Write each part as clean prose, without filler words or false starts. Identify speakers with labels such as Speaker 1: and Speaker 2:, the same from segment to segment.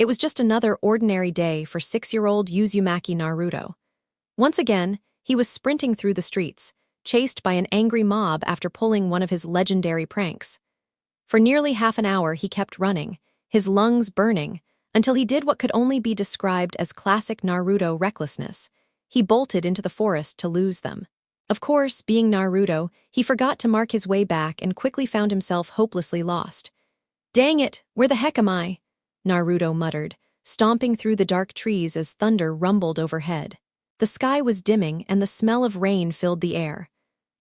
Speaker 1: It was just another ordinary day for 6-year-old Uzumaki Naruto. Once again, he was sprinting through the streets, chased by an angry mob after pulling one of his legendary pranks. For nearly half an hour he kept running, his lungs burning, until he did what could only be described as classic Naruto recklessness. He bolted into the forest to lose them. Of course, being Naruto, he forgot to mark his way back and quickly found himself hopelessly lost. "Dang it, where the heck am I?" Naruto muttered, stomping through the dark trees as thunder rumbled overhead. The sky was dimming and the smell of rain filled the air.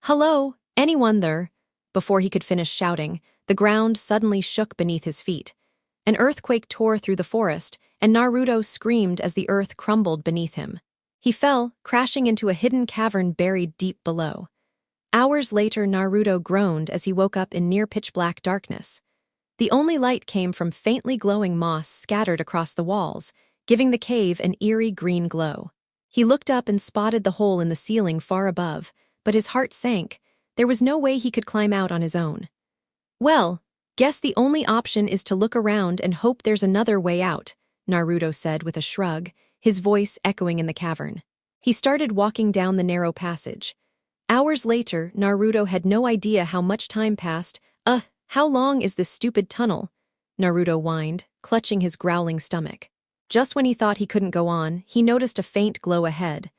Speaker 1: "Hello, anyone there?" Before he could finish shouting, the ground suddenly shook beneath his feet. An earthquake tore through the forest, and Naruto screamed as the earth crumbled beneath him. He fell, crashing into a hidden cavern buried deep below. Hours later, Naruto groaned as he woke up in near pitch-black darkness. The only light came from faintly glowing moss scattered across the walls, giving the cave an eerie green glow. He looked up and spotted the hole in the ceiling far above, but his heart sank. There was no way he could climb out on his own. "Well, guess the only option is to look around and hope there's another way out," Naruto said with a shrug, his voice echoing in the cavern. He started walking down the narrow passage. Hours later, Naruto had no idea how much time passed. How long is this stupid tunnel?" Naruto whined, clutching his growling stomach. Just when he thought he couldn't go on, he noticed a faint glow ahead.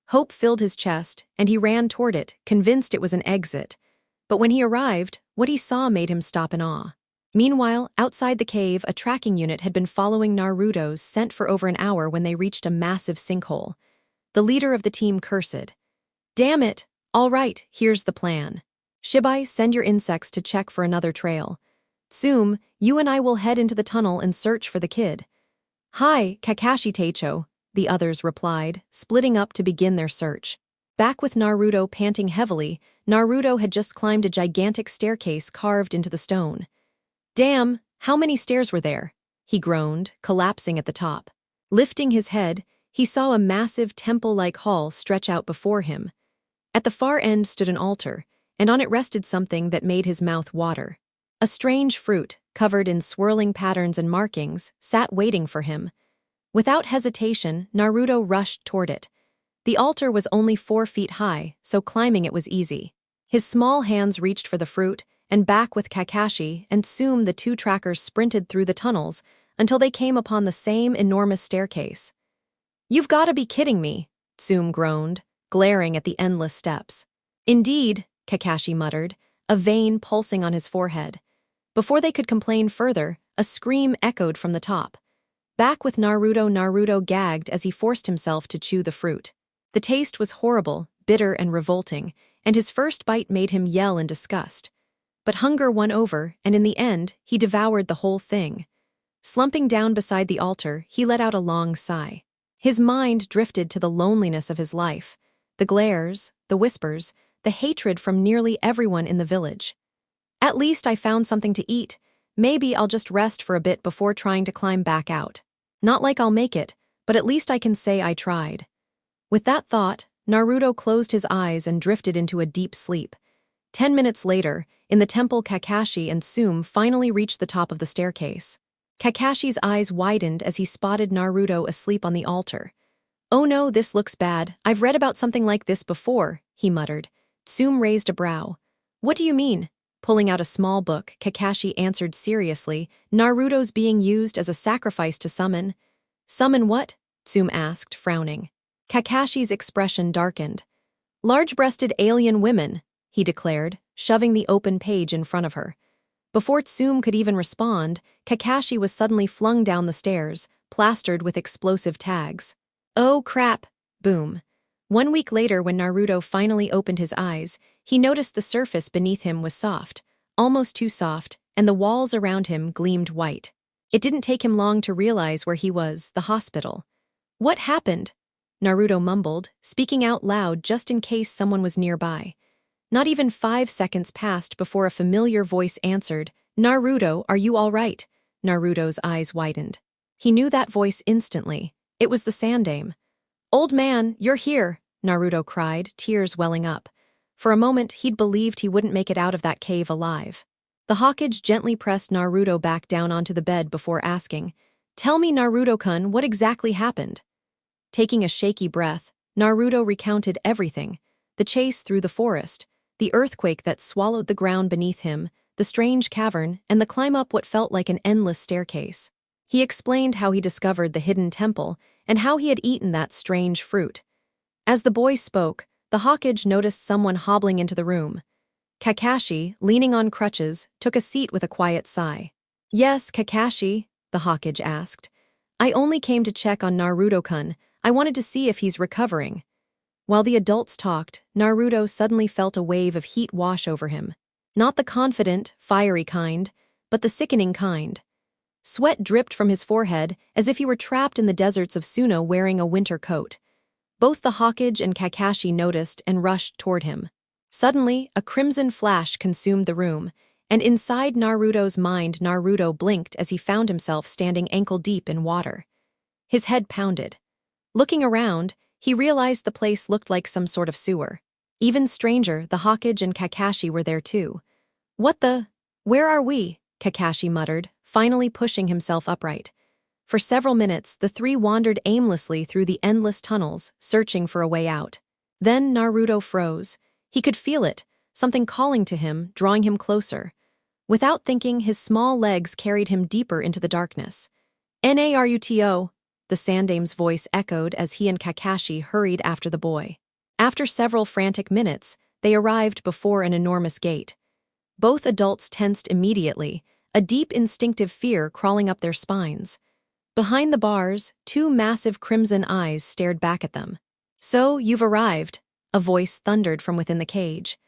Speaker 1: Hope filled his chest, and he ran toward it, convinced it was an exit. But when he arrived, what he saw made him stop in awe. Meanwhile, outside the cave, a tracking unit had been following Naruto's scent for over an hour when they reached a massive sinkhole. The leader of the team cursed. "Damn it! All right, here's the plan. Shibai, send your insects to check for another trail. Tsume, you and I will head into the tunnel and search for the kid." "Hi, Kakashi Teicho," the others replied, splitting up to begin their search. Back with Naruto panting heavily, Naruto had just climbed a gigantic staircase carved into the stone. "Damn, how many stairs were there?" he groaned, collapsing at the top. Lifting his head, he saw a massive temple-like hall stretch out before him. At the far end stood an altar, and on it rested something that made his mouth water. A strange fruit, covered in swirling patterns and markings, sat waiting for him. Without hesitation, Naruto rushed toward it. The altar was only 4 feet high, so climbing it was easy. His small hands reached for the fruit, and back with Kakashi and Tsume the 2 trackers sprinted through the tunnels until they came upon the same enormous staircase. "You've got to be kidding me," Tsume groaned, glaring at the endless steps. "Indeed," Kakashi muttered, a vein pulsing on his forehead. Before they could complain further, a scream echoed from the top. Back with Naruto, Naruto gagged as he forced himself to chew the fruit. The taste was horrible, bitter and revolting, and his first bite made him yell in disgust. But hunger won over, and in the end, he devoured the whole thing. Slumping down beside the altar, he let out a long sigh. His mind drifted to the loneliness of his life, the glares, the whispers, the hatred from nearly everyone in the village. "At least I found something to eat. Maybe I'll just rest for a bit before trying to climb back out. Not like I'll make it, but at least I can say I tried." With that thought, Naruto closed his eyes and drifted into a deep sleep. 10 minutes later, in the temple, Kakashi and Tsume finally reached the top of the staircase. Kakashi's eyes widened as he spotted Naruto asleep on the altar. "Oh no, this looks bad. I've read about something like this before," he muttered. Tsume raised a brow. "What do you mean?" Pulling out a small book, Kakashi answered seriously, "Naruto's being used as a sacrifice to summon." "Summon what?" Tsume asked, frowning. Kakashi's expression darkened. "Large-breasted alien women," he declared, shoving the open page in front of her. Before Tsume could even respond, Kakashi was suddenly flung down the stairs, plastered with explosive tags. "Oh crap!" Boom. 1 week later, when Naruto finally opened his eyes, he noticed the surface beneath him was soft, almost too soft, and the walls around him gleamed white. It didn't take him long to realize where he was, the hospital. "What happened?" Naruto mumbled, speaking out loud just in case someone was nearby. Not even 5 seconds passed before a familiar voice answered, "Naruto, are you all right?" Naruto's eyes widened. He knew that voice instantly. It was the Sandaime. "Old man, you're here," Naruto cried, tears welling up. For a moment, he'd believed he wouldn't make it out of that cave alive. The Hokage gently pressed Naruto back down onto the bed before asking, Tell me, Naruto-kun, what exactly happened? Taking a shaky breath, Naruto recounted everything: the chase through the forest, the earthquake that swallowed the ground beneath him, the strange cavern, and the climb up what felt like an endless staircase. He explained how he discovered the hidden temple and how he had eaten that strange fruit. As the boy spoke, the Hokage noticed someone hobbling into the room. Kakashi, leaning on crutches, took a seat with a quiet sigh. "Yes, Kakashi," the Hokage asked. "I only came to check on Naruto-kun. I wanted to see if he's recovering." While the adults talked, Naruto suddenly felt a wave of heat wash over him. Not the confident, fiery kind, but the sickening kind. Sweat dripped from his forehead as if he were trapped in the deserts of Suno wearing a winter coat. Both the Hokage and Kakashi noticed and rushed toward him. Suddenly, a crimson flash consumed the room, and inside Naruto's mind Naruto blinked as he found himself standing ankle-deep in water. His head pounded. Looking around, he realized the place looked like some sort of sewer. Even stranger, the Hokage and Kakashi were there too. "What the? Where are we?" Kakashi muttered, finally pushing himself upright. For several minutes, the three wandered aimlessly through the endless tunnels, searching for a way out. Then Naruto froze. He could feel it, something calling to him, drawing him closer. Without thinking, his small legs carried him deeper into the darkness. "Naruto," the Sandame's voice echoed as he and Kakashi hurried after the boy. After several frantic minutes, they arrived before an enormous gate. Both adults tensed immediately, a deep instinctive fear crawling up their spines. Behind the bars, two massive crimson eyes stared back at them. "So, you've arrived," a voice thundered from within the cage.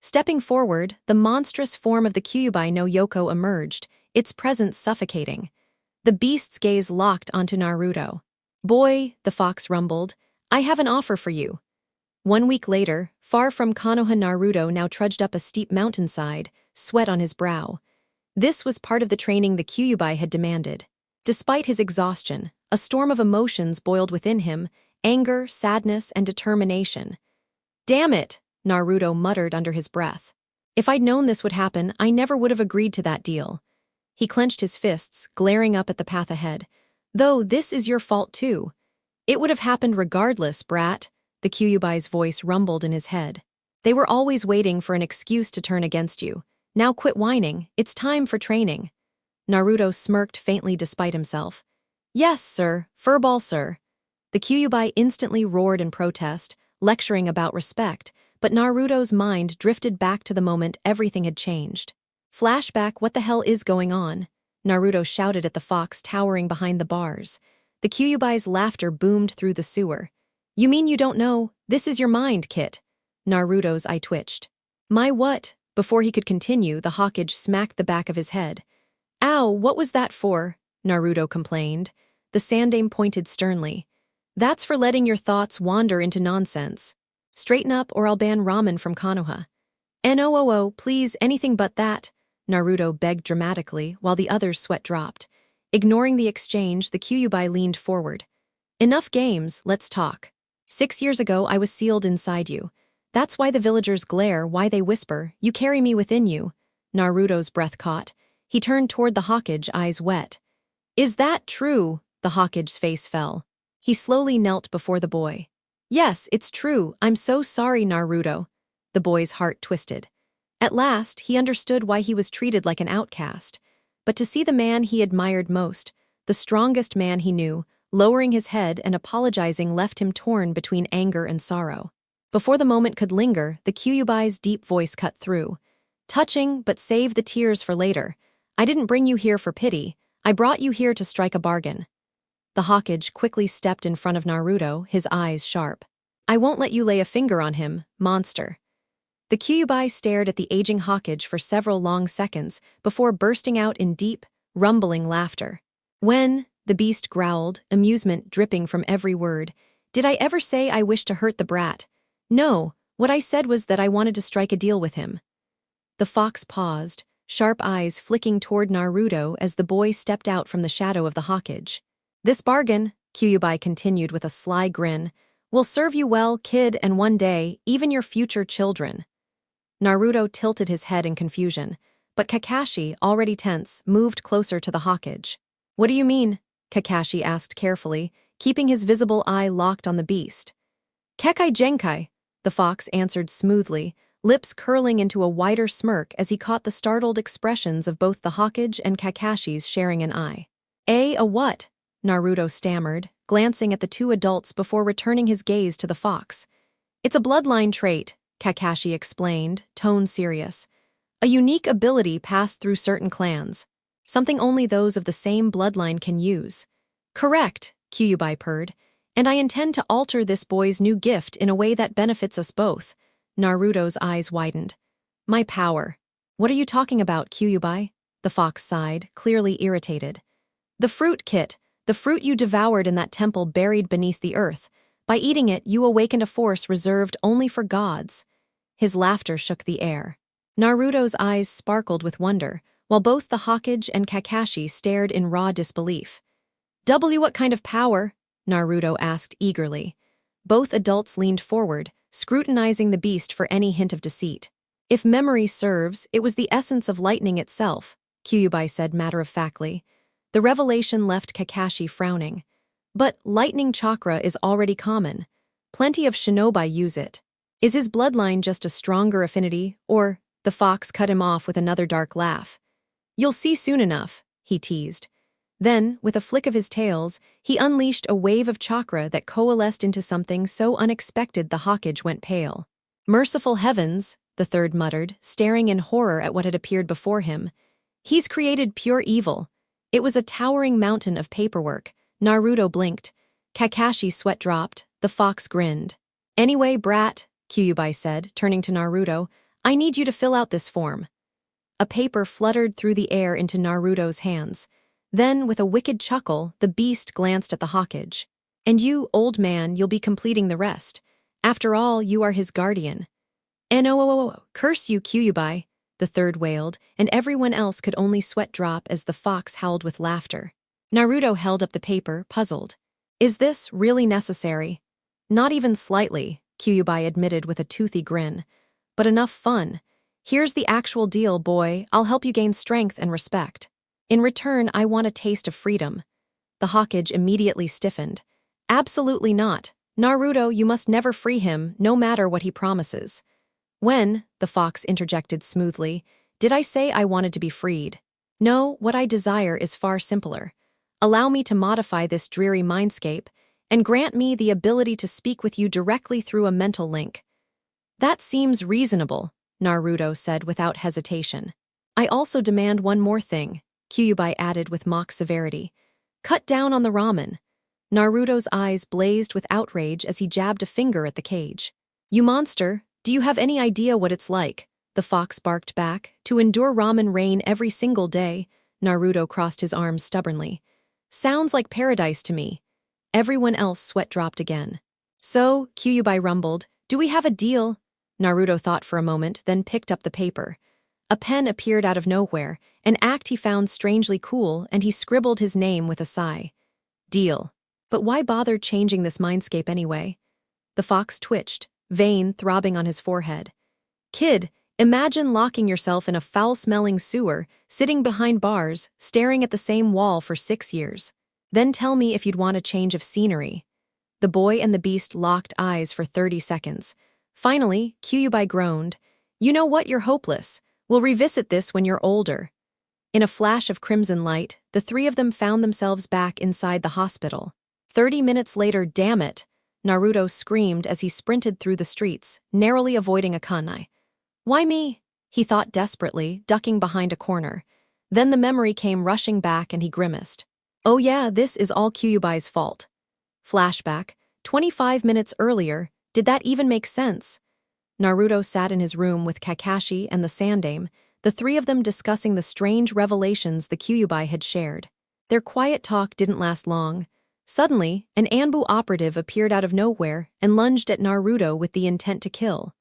Speaker 1: Stepping forward, the monstrous form of the Kyuubi no Yoko emerged, its presence suffocating. The beast's gaze locked onto Naruto. "Boy," the fox rumbled, "I have an offer for you." 1 week later, far from Konoha, Naruto now trudged up a steep mountainside, sweat on his brow. This was part of the training the Kyuubi had demanded. Despite his exhaustion, a storm of emotions boiled within him: anger, sadness, and determination. "Damn it," Naruto muttered under his breath. "If I'd known this would happen, I never would have agreed to that deal." He clenched his fists, glaring up at the path ahead. "Though this is your fault too. It would have happened regardless, brat," the Kyuubi's voice rumbled in his head. "They were always waiting for an excuse to turn against you. Now quit whining, it's time for training." Naruto smirked faintly despite himself. "Yes, sir, furball, sir." The Kyuubi instantly roared in protest, lecturing about respect, but Naruto's mind drifted back to the moment everything had changed. Flashback, what the hell is going on? Naruto shouted at the fox towering behind the bars. The Kyuubi's laughter boomed through the sewer. "You mean you don't know? This is your mind, Kit." Naruto's eye twitched. "My what?" Before he could continue, the Hokage smacked the back of his head. "Ow, what was that for?" Naruto complained. The Sandame pointed sternly. "That's for letting your thoughts wander into nonsense. Straighten up or I'll ban ramen from Konoha." "No, please, anything but that," Naruto begged dramatically, while the others' sweat dropped. Ignoring the exchange, the Kyuubi leaned forward. "Enough games, let's talk. 6 years ago, I was sealed inside you. That's why the villagers glare, why they whisper, you carry me within you." Naruto's breath caught. He turned toward the Hokage, eyes wet. "Is that true?" The Hokage's face fell. He slowly knelt before the boy. "Yes, it's true. I'm so sorry, Naruto." The boy's heart twisted. At last, he understood why he was treated like an outcast. But to see the man he admired most, the strongest man he knew, lowering his head and apologizing left him torn between anger and sorrow. Before the moment could linger, the Kyuubi's deep voice cut through. "Touching, but save the tears for later. I didn't bring you here for pity. I brought you here to strike a bargain." The Hokage quickly stepped in front of Naruto, his eyes sharp. "I won't let you lay a finger on him, monster." The Kyuubi stared at the aging Hokage for several long seconds before bursting out in deep, rumbling laughter. "When," the beast growled, amusement dripping from every word, "did I ever say I wished to hurt the brat? No, what I said was that I wanted to strike a deal with him." The fox paused, sharp eyes flicking toward Naruto as the boy stepped out from the shadow of the Hokage. "This bargain," Kyuubi continued with a sly grin, "will serve you well, kid, and one day, even your future children." Naruto tilted his head in confusion, but Kakashi, already tense, moved closer to the Hokage. "What do you mean?" Kakashi asked carefully, keeping his visible eye locked on the beast. Kekai Genkai, the fox answered smoothly, lips curling into a wider smirk as he caught the startled expressions of both the Hokage and Kakashi's sharing an eye. A what? Naruto stammered, glancing at the two adults before returning his gaze to the fox. It's a bloodline trait, Kakashi explained, tone serious. A unique ability passed through certain clans. Something only those of the same bloodline can use. Correct, Kyuubi purred. And I intend to alter this boy's new gift in a way that benefits us both. Naruto's eyes widened. My power. What are you talking about, Kyuubi? The fox sighed, clearly irritated. The fruit, Kit. The fruit you devoured in that temple buried beneath the earth. By eating it, you awakened a force reserved only for gods. His laughter shook the air. Naruto's eyes sparkled with wonder, while both the Hokage and Kakashi stared in raw disbelief. What kind of power? Naruto asked eagerly. Both adults leaned forward, scrutinizing the beast for any hint of deceit. If memory serves, it was the essence of lightning itself, Kyuubi said matter-of-factly. The revelation left Kakashi frowning. But lightning chakra is already common. Plenty of shinobi use it. Is his bloodline just a stronger affinity, or... The fox cut him off with another dark laugh. You'll see soon enough, he teased. Then, with a flick of his tails, he unleashed a wave of chakra that coalesced into something so unexpected the Hokage went pale. Merciful heavens, the third muttered, staring in horror at what had appeared before him. He's created pure evil. It was a towering mountain of paperwork. Naruto blinked. Kakashi's sweat dropped. The fox grinned. Anyway, brat, Kyuubi said, turning to Naruto, I need you to fill out this form. A paper fluttered through the air into Naruto's hands. Then, with a wicked chuckle, the beast glanced at the Hokage. And you, old man, you'll be completing the rest. After all, you are his guardian. Curse you, Kyuubi, the third wailed, and everyone else could only sweat drop as the fox howled with laughter. Naruto held up the paper, puzzled. Is this really necessary? Not even slightly, Kyuubi admitted with a toothy grin. But enough fun. Here's the actual deal, boy. I'll help you gain strength and respect. In return, I want a taste of freedom. The Hokage immediately stiffened. Absolutely not. Naruto, you must never free him, no matter what he promises. When, the fox interjected smoothly, did I say I wanted to be freed? No, what I desire is far simpler. Allow me to modify this dreary mindscape, and grant me the ability to speak with you directly through a mental link. That seems reasonable, Naruto said without hesitation. I also demand one more thing, Kyuubi added with mock severity. Cut down on the ramen. Naruto's eyes blazed with outrage as he jabbed a finger at the cage. You monster, do you have any idea what it's like? The fox barked back. To endure ramen rain every single day. Naruto crossed his arms stubbornly. Sounds like paradise to me. Everyone else sweat dropped again. So, Kyuubi rumbled, do we have a deal? Naruto thought for a moment, then picked up the paper. A pen appeared out of nowhere, an act he found strangely cool, and he scribbled his name with a sigh. Deal. But why bother changing this mindscape anyway? The fox twitched, vein throbbing on his forehead. Kid, imagine locking yourself in a foul-smelling sewer, sitting behind bars, staring at the same wall for 6 years. Then tell me if you'd want a change of scenery. The boy and the beast locked eyes for 30 seconds. Finally, Kyuubi groaned. You know what, you're hopeless. We'll revisit this when you're older. In a flash of crimson light, the three of them found themselves back inside the hospital. 30 minutes later, damn it! Naruto screamed as he sprinted through the streets, narrowly avoiding a kunai. Why me? He thought desperately, ducking behind a corner. Then the memory came rushing back and he grimaced. Oh yeah, this is all Kyuubi's fault. Flashback, 25 minutes earlier. Did that even make sense? Naruto sat in his room with Kakashi and the Sandaime, the three of them discussing the strange revelations the Kyuubi had shared. Their quiet talk didn't last long. Suddenly, an Anbu operative appeared out of nowhere and lunged at Naruto with the intent to kill.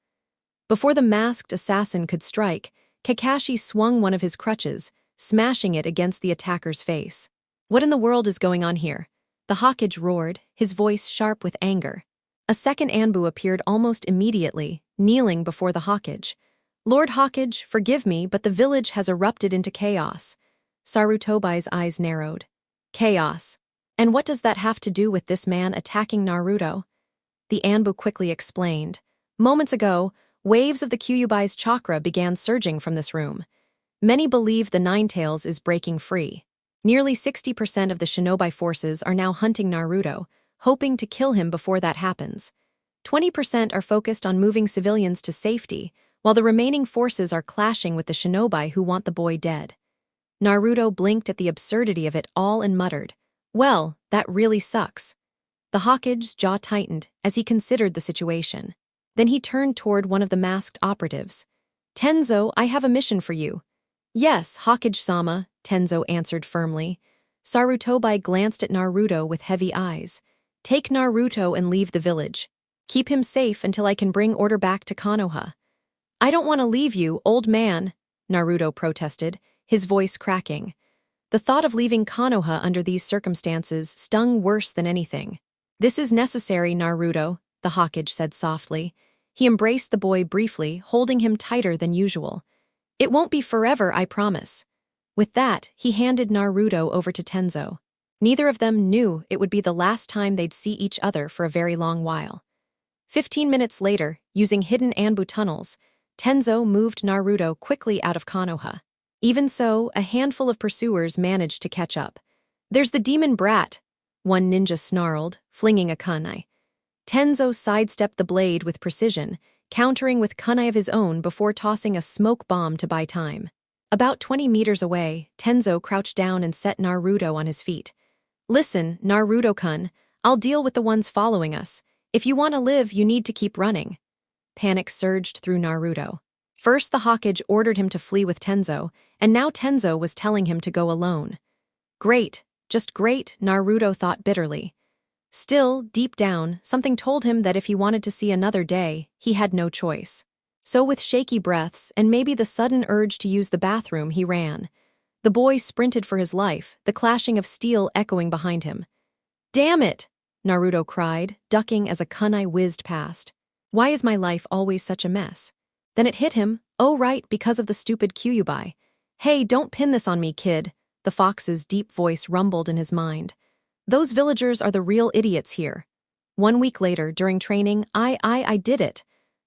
Speaker 1: Before the masked assassin could strike, Kakashi swung one of his crutches, smashing it against the attacker's face. What in the world is going on here? The Hokage roared, his voice sharp with anger. A second Anbu appeared almost immediately, kneeling before the Hokage. Lord Hokage, forgive me, but the village has erupted into chaos. Sarutobai's eyes narrowed. Chaos. And what does that have to do with this man attacking Naruto? The Anbu quickly explained. Moments ago, waves of the Kyubai's chakra began surging from this room. Many believe the Ninetales is breaking free. Nearly 60% of the shinobi forces are now hunting Naruto, hoping to kill him before that happens. 20% are focused on moving civilians to safety, while the remaining forces are clashing with the shinobi who want the boy dead. Naruto blinked at the absurdity of it all and muttered, "Well, that really sucks." The Hokage's jaw tightened as he considered the situation. Then he turned toward one of the masked operatives. "Tenzo, I have a mission for you." "Yes, Hokage-sama," Tenzo answered firmly. Sarutobi glanced at Naruto with heavy eyes. "Take Naruto and leave the village. Keep him safe until I can bring order back to Konoha." "I don't want to leave you, old man," Naruto protested, his voice cracking. The thought of leaving Konoha under these circumstances stung worse than anything. "This is necessary, Naruto," the Hokage said softly. He embraced the boy briefly, holding him tighter than usual. "It won't be forever, I promise." With that, he handed Naruto over to Tenzo. Neither of them knew it would be the last time they'd see each other for a very long while. 15 minutes later, using hidden Anbu tunnels, Tenzo moved Naruto quickly out of Konoha. Even so, a handful of pursuers managed to catch up. "There's the demon brat," one ninja snarled, flinging a kunai. Tenzo sidestepped the blade with precision, countering with kunai of his own before tossing a smoke bomb to buy time. About 20 meters away, Tenzo crouched down and set Naruto on his feet. "Listen, Naruto-kun, I'll deal with the ones following us. If you want to live, you need to keep running." Panic surged through Naruto. First, the Hokage ordered him to flee with Tenzo, and now Tenzo was telling him to go alone. Great, just great, Naruto thought bitterly. Still, deep down, something told him that if he wanted to see another day, he had no choice. So with shaky breaths and maybe the sudden urge to use the bathroom, he ran. The boy sprinted for his life, the clashing of steel echoing behind him. "Damn it!" Naruto cried, ducking as a kunai whizzed past. "Why is my life always such a mess?" Then it hit him, "Oh right, because of the stupid Kyuubi. Hey, don't pin this on me, kid," the fox's deep voice rumbled in his mind. "Those villagers are the real idiots here." 1 week later, during training, I did it,"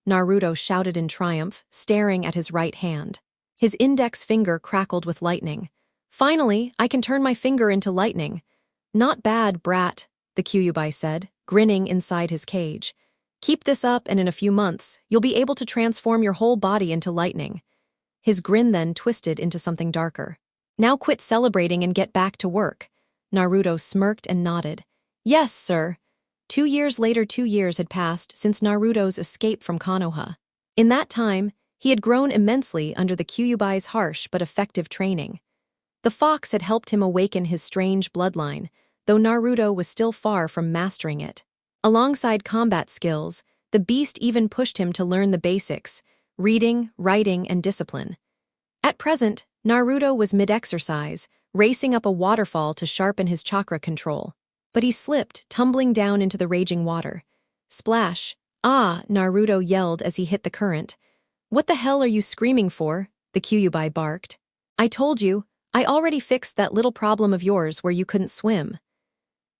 Speaker 1: Naruto shouted in triumph, staring at his right hand. His index finger crackled with lightning. "Finally, I can turn my finger into lightning." "Not bad, brat," the Kyuubi said, grinning inside his cage. "Keep this up and in a few months, you'll be able to transform your whole body into lightning." His grin then twisted into something darker. "Now quit celebrating and get back to work." Naruto smirked and nodded. "Yes, sir." 2 years later, 2 years had passed since Naruto's escape from Konoha. In that time, he had grown immensely under the Kyuubi's harsh but effective training. The fox had helped him awaken his strange bloodline, though Naruto was still far from mastering it. Alongside combat skills, the beast even pushed him to learn the basics: reading, writing, and discipline. At present, Naruto was mid-exercise, racing up a waterfall to sharpen his chakra control. But he slipped, tumbling down into the raging water. Splash! "Ah!" Naruto yelled as he hit the current. "What the hell are you screaming for?" the Kyuubi barked. "I told you, I already fixed that little problem of yours where you couldn't swim."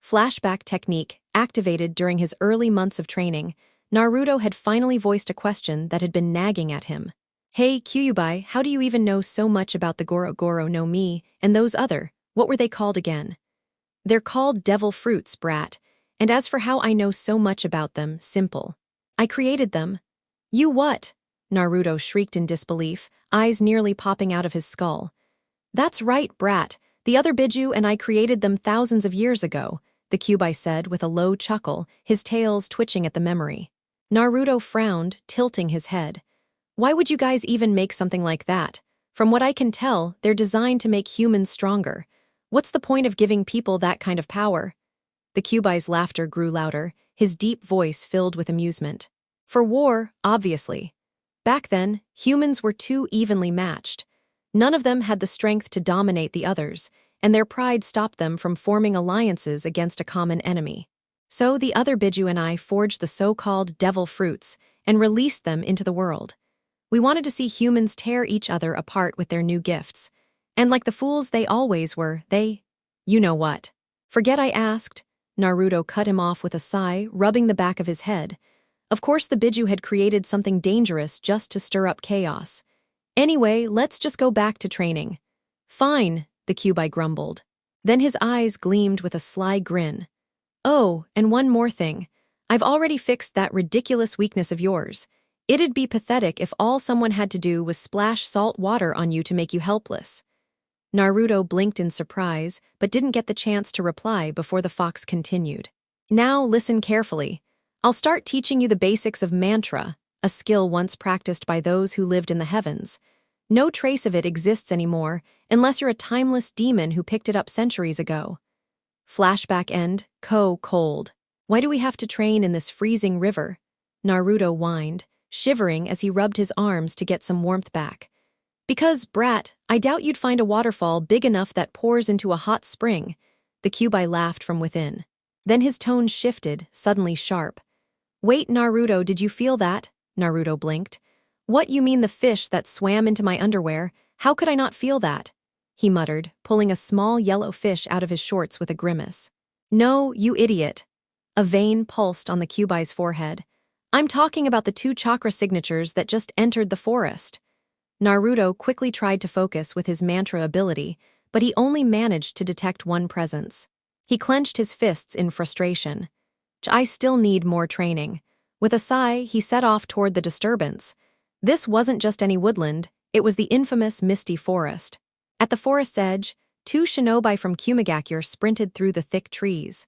Speaker 1: Flashback technique, activated during his early months of training, Naruto had finally voiced a question that had been nagging at him. "Hey, Kyuubi, how do you even know so much about the Goro Goro no Mi and those other, what were they called again?" "They're called devil fruits, brat. And as for how I know so much about them, simple. I created them." "You what?" Naruto shrieked in disbelief, eyes nearly popping out of his skull. "That's right, brat. The other Biju and I created them thousands of years ago," the Kyuubi said with a low chuckle, his tails twitching at the memory. Naruto frowned, tilting his head. "Why would you guys even make something like that? From what I can tell, they're designed to make humans stronger. What's the point of giving people that kind of power?" The Kyuubi's laughter grew louder, his deep voice filled with amusement. "For war, obviously. Back then, humans were too evenly matched. None of them had the strength to dominate the others, and their pride stopped them from forming alliances against a common enemy. So the other Biju and I forged the so-called devil fruits and released them into the world. We wanted to see humans tear each other apart with their new gifts. And like the fools they always were, you know what. Forget I asked. Naruto cut him off with a sigh, rubbing the back of his head. Of course the Biju had created something dangerous just to stir up chaos. Anyway, let's just go back to training. Fine, the Kyuubi grumbled. Then his eyes gleamed with a sly grin. Oh, and one more thing. I've already fixed that ridiculous weakness of yours. It'd be pathetic if all someone had to do was splash salt water on you to make you helpless. Naruto blinked in surprise, but didn't get the chance to reply before the fox continued. Now listen carefully. I'll start teaching you the basics of mantra, a skill once practiced by those who lived in the heavens. No trace of it exists anymore, unless you're a timeless demon who picked it up centuries ago. Flashback end, cold. Why do we have to train in this freezing river? Naruto whined, shivering as he rubbed his arms to get some warmth back. Because, brat, I doubt you'd find a waterfall big enough that pours into a hot spring. The Kyuubi laughed from within. Then his tone shifted, suddenly sharp. Wait, Naruto, did you feel that? Naruto blinked. What, you mean the fish that swam into my underwear? How could I not feel that? He muttered, pulling a small yellow fish out of his shorts with a grimace. No, you idiot. A vein pulsed on the Kyuubi's forehead. I'm talking about the 2 chakra signatures that just entered the forest. Naruto quickly tried to focus with his mantra ability, but he only managed to detect one presence. He clenched his fists in frustration. I still need more training. With a sigh, he set off toward the disturbance. This wasn't just any woodland, it was the infamous Misty Forest. At the forest's edge, 2 shinobi from Kumigakure sprinted through the thick trees.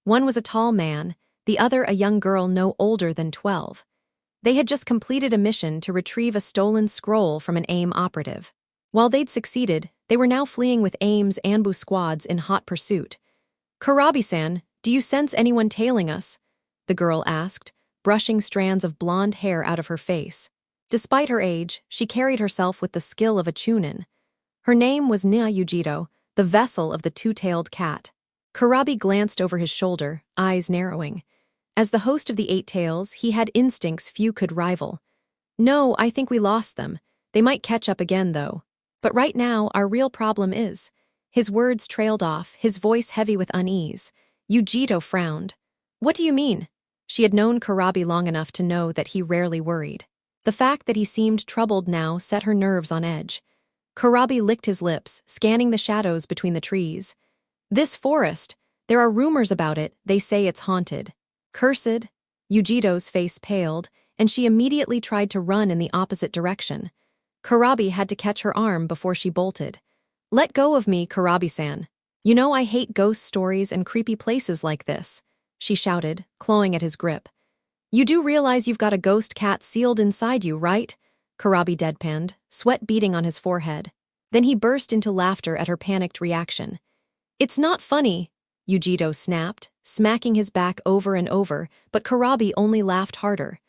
Speaker 1: One was a tall man, the other a young girl no older than 12. They had just completed a mission to retrieve a stolen scroll from an AIM operative. While they'd succeeded, they were now fleeing with AIM's ambush squads in hot pursuit. Kurabi-san, do you sense anyone tailing us? The girl asked, brushing strands of blonde hair out of her face. Despite her age, she carried herself with the skill of a chunin. Her name was Nya Yujiro, the vessel of the 2-tailed cat. Kurabi glanced over his shoulder, eyes narrowing. As the host of the 8 tails, he had instincts few could rival. No, I think we lost them. They might catch up again, though. But right now, our real problem is... His words trailed off, his voice heavy with unease. Yujiro frowned. What do you mean? She had known Kurabi long enough to know that he rarely worried. The fact that he seemed troubled now set her nerves on edge. Kurabi licked his lips, scanning the shadows between the trees. This forest, there are rumors about it, they say it's haunted. Cursed? Yujiro's face paled, and she immediately tried to run in the opposite direction. Kurabi had to catch her arm before she bolted. Let go of me, Kurabi-san. You know I hate ghost stories and creepy places like this, she shouted, clawing at his grip. You do realize you've got a ghost cat sealed inside you, right? Kurabi deadpanned, sweat beading on his forehead. Then he burst into laughter at her panicked reaction. It's not funny, Yujiro snapped, smacking his back over and over, but Kurabi only laughed harder.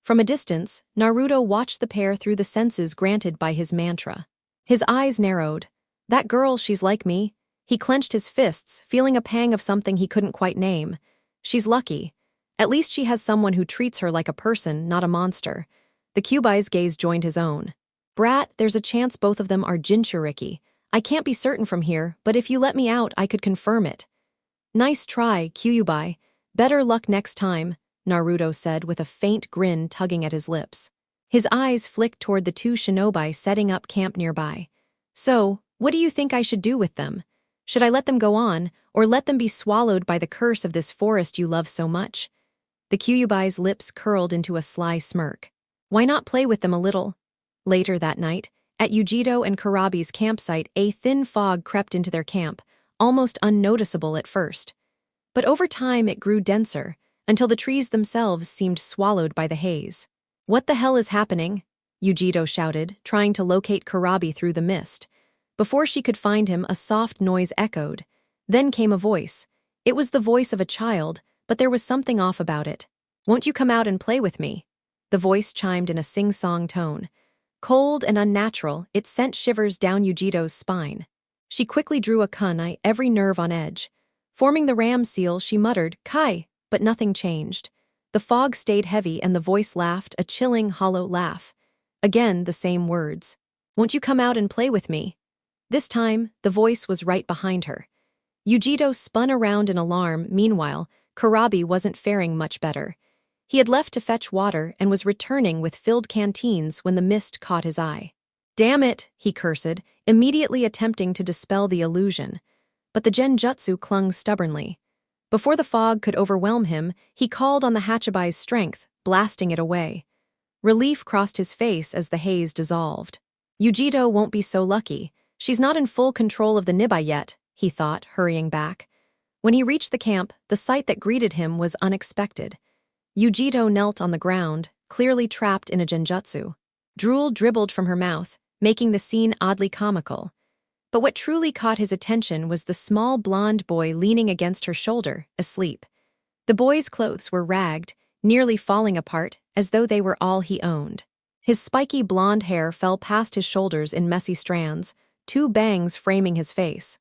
Speaker 1: From a distance, Naruto watched the pair through the senses granted by his mantra. His eyes narrowed. That girl, she's like me. He clenched his fists, feeling a pang of something he couldn't quite name. She's lucky. At least she has someone who treats her like a person, not a monster. The Kyuubi's gaze joined his own. Brat, there's a chance both of them are Jinchuriki. I can't be certain from here, but if you let me out, I could confirm it. Nice try, Kyuubi. Better luck next time, Naruto said with a faint grin tugging at his lips. His eyes flicked toward the 2 shinobi setting up camp nearby. So, what do you think I should do with them? Should I let them go on, or let them be swallowed by the curse of this forest you love so much? The Kyuubi's lips curled into a sly smirk. Why not play with them a little? Later that night, at Yujiro and Kurabi's campsite, a thin fog crept into their camp, almost unnoticeable at first. But over time it grew denser, until the trees themselves seemed swallowed by the haze. What the hell is happening? Yujiro shouted, trying to locate Kurabi through the mist. Before she could find him, a soft noise echoed. Then came a voice. It was the voice of a child, but there was something off about it. Won't you come out and play with me? The voice chimed in a sing-song tone. Cold and unnatural, it sent shivers down Yujiro's spine. She quickly drew a kunai, every nerve on edge. Forming the ram seal, she muttered, Kai, but nothing changed. The fog stayed heavy and the voice laughed, a chilling, hollow laugh. Again, the same words. Won't you come out and play with me? This time, the voice was right behind her. Yujito spun around in alarm. Meanwhile, Karabi wasn't faring much better. He had left to fetch water and was returning with filled canteens when the mist caught his eye. "Damn it," he cursed, immediately attempting to dispel the illusion. But the genjutsu clung stubbornly. Before the fog could overwhelm him, he called on the Hachibi's strength, blasting it away. Relief crossed his face as the haze dissolved. Yujito won't be so lucky. She's not in full control of the Nibai yet, he thought, hurrying back. When he reached the camp, the sight that greeted him was unexpected. Yujito knelt on the ground, clearly trapped in a genjutsu. Drool dribbled from her mouth, making the scene oddly comical. But what truly caught his attention was the small blonde boy leaning against her shoulder, asleep. The boy's clothes were ragged, nearly falling apart, as though they were all he owned. His spiky blonde hair fell past his shoulders in messy strands, 2 bangs framing his face.